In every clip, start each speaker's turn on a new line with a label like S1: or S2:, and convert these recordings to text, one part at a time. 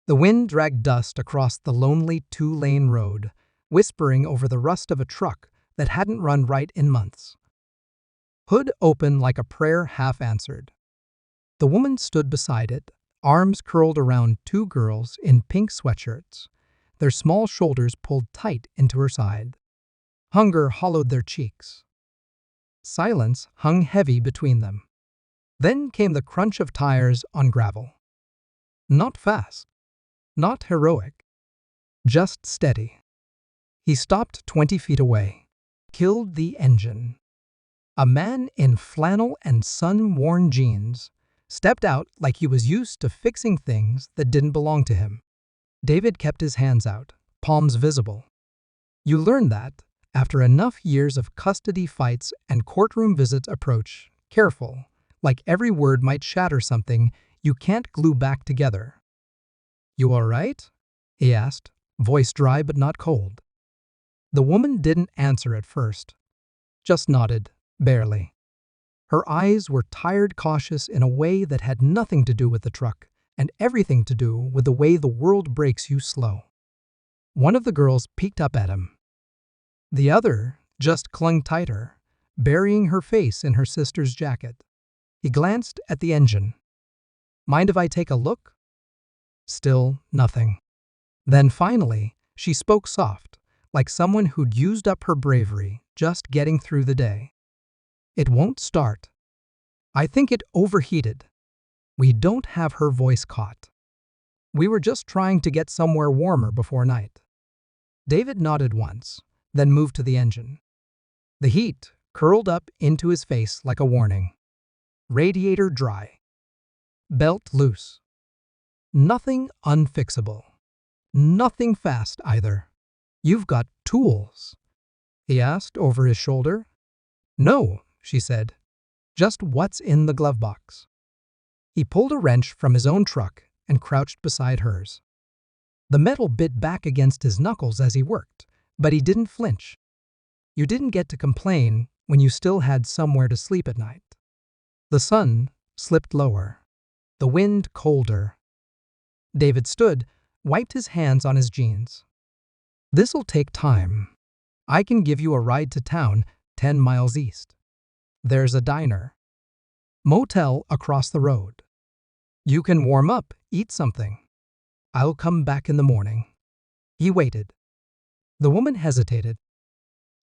S1: The wind dragged dust across the lonely two-lane road, whispering over the rust of a truck that hadn't run right in months. Hood open like a prayer half answered. The woman stood beside it, arms curled around two girls in pink sweatshirts, their small shoulders pulled tight into her side. Hunger hollowed their cheeks. Silence hung heavy between them. Then came the crunch of tires on gravel. Not fast, not heroic, just steady. He stopped 20 feet away, killed the engine. A man in flannel and sun-worn jeans stepped out like he was used to fixing things that didn't belong to him. David kept his hands out, palms visible. You learn that, after enough years of custody fights and courtroom visits, approach careful, like every word might shatter something you can't glue back together. "You all right?" he asked, voice dry but not cold. The woman didn't answer at first, just nodded, barely. Her eyes were tired, cautious in a way that had nothing to do with the truck and everything to do with the way the world breaks you slow. One of the girls peeked up at him. The other just clung tighter, burying her face in her sister's jacket. He glanced at the engine. "Mind if I take a look?" Still nothing. Then finally, she spoke soft, like someone who'd used up her bravery just getting through the day. "It won't start. I think it overheated." We don't have her voice caught. "We were just trying to get somewhere warmer before night." David nodded once, then moved to the engine. The heat curled up into his face like a warning. Radiator dry. Belt loose. Nothing unfixable. Nothing fast either. "You've got tools?" he asked over his shoulder. "No," she said. "Just what's in the glove box." He pulled a wrench from his own truck and crouched beside hers. The metal bit back against his knuckles as he worked, but he didn't flinch. You didn't get to complain when you still had somewhere to sleep at night. The sun slipped lower, the wind colder. David stood, wiped his hands on his jeans. "This'll take time. I can give you a ride to town 10 miles east. There's a diner. Motel across the road. You can warm up, eat something. I'll come back in the morning." He waited. The woman hesitated.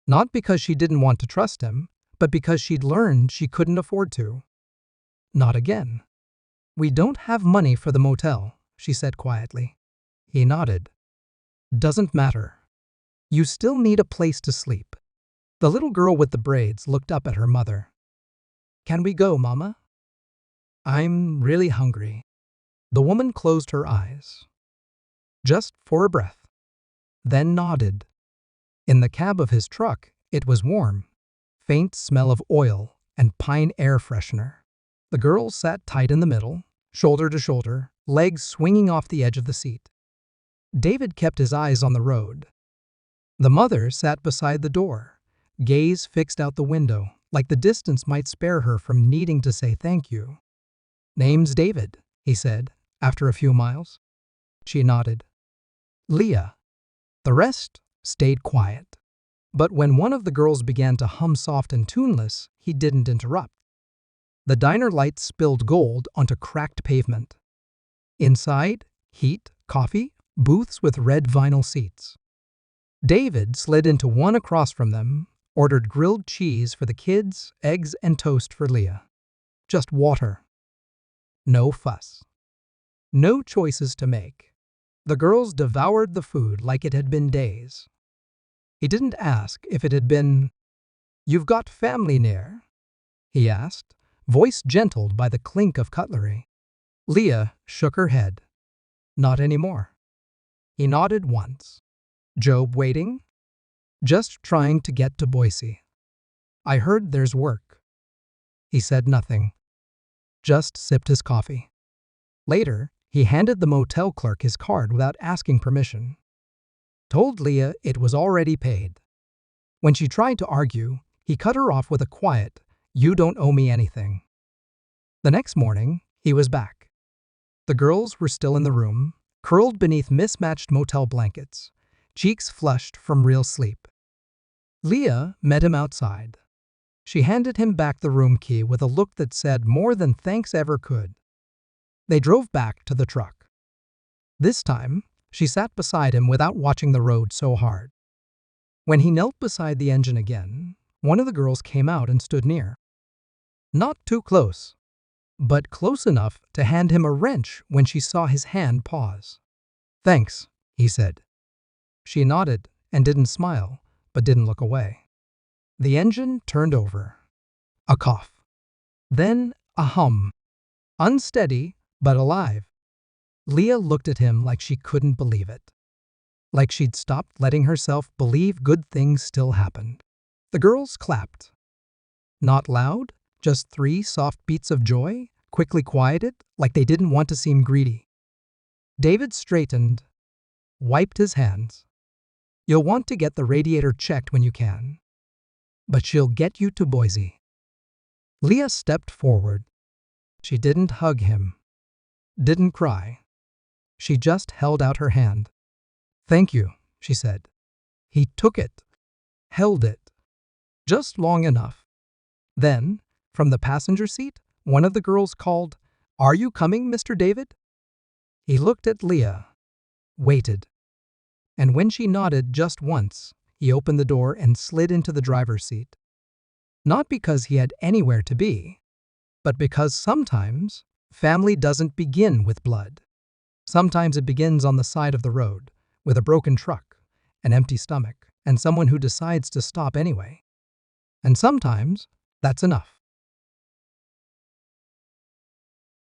S1: Not because she didn't want to trust him, but because she'd learned she couldn't afford to. "Not again." "We don't have money for the motel," she said quietly. He nodded. "Doesn't matter. You still need a place to sleep." The little girl with the braids looked up at her mother. "Can we go, Mama? I'm really hungry." The woman closed her eyes, just for a breath, then nodded. In the cab of his truck, it was warm, faint smell of oil and pine air freshener. The girls sat tight in the middle, shoulder to shoulder, legs swinging off the edge of the seat. David kept his eyes on the road. The mother sat beside the door, gaze fixed out the window, like the distance might spare her from needing to say thank you. "Name's David," he said, after a few miles. She nodded. "Leah." The rest stayed quiet. But when one of the girls began to hum soft and tuneless, he didn't interrupt. The diner lights spilled gold onto cracked pavement. Inside, heat, coffee, booths with red vinyl seats. David slid into one across from them, ordered grilled cheese for the kids, eggs and toast for Leah. Just water. No fuss. No choices to make. The girls devoured the food like it had been days. He didn't ask if it had been, "You've got family near?" he asked, voice gentled by the clink of cutlery. Leah shook her head. "Not anymore." He nodded once. "Job waiting?" "Just trying to get to Boise." "I heard there's work." He said nothing. Just sipped his coffee. Later, he handed the motel clerk his card without asking permission. Told Leah it was already paid. When she tried to argue, he cut her off with a quiet, "You don't owe me anything." The next morning, he was back. The girls were still in the room, curled beneath mismatched motel blankets, cheeks flushed from real sleep. Leah met him outside. She handed him back the room key with a look that said more than thanks ever could. They drove back to the truck. This time, she sat beside him without watching the road so hard. When he knelt beside the engine again, one of the girls came out and stood near. Not too close, but close enough to hand him a wrench when she saw his hand pause. "Thanks," he said. She nodded and didn't smile, but didn't look away. The engine turned over. A cough. Then a hum. Unsteady, but alive. Leah looked at him like she couldn't believe it. Like she'd stopped letting herself believe good things still happened. The girls clapped. Not loud, just 3 soft beats of joy, quickly quieted, like they didn't want to seem greedy. David straightened, wiped his hands. "You'll want to get the radiator checked when you can. But she'll get you to Boise." Leah stepped forward. She didn't hug him, didn't cry. She just held out her hand. "Thank you," she said. He took it, held it, just long enough. Then, from the passenger seat, one of the girls called, "Are you coming, Mr. David?" He looked at Leah, waited. And when she nodded just once, he opened the door and slid into the driver's seat. Not because he had anywhere to be, but because sometimes family doesn't begin with blood. Sometimes it begins on the side of the road, with a broken truck, an empty stomach, and someone who decides to stop anyway. And sometimes that's enough.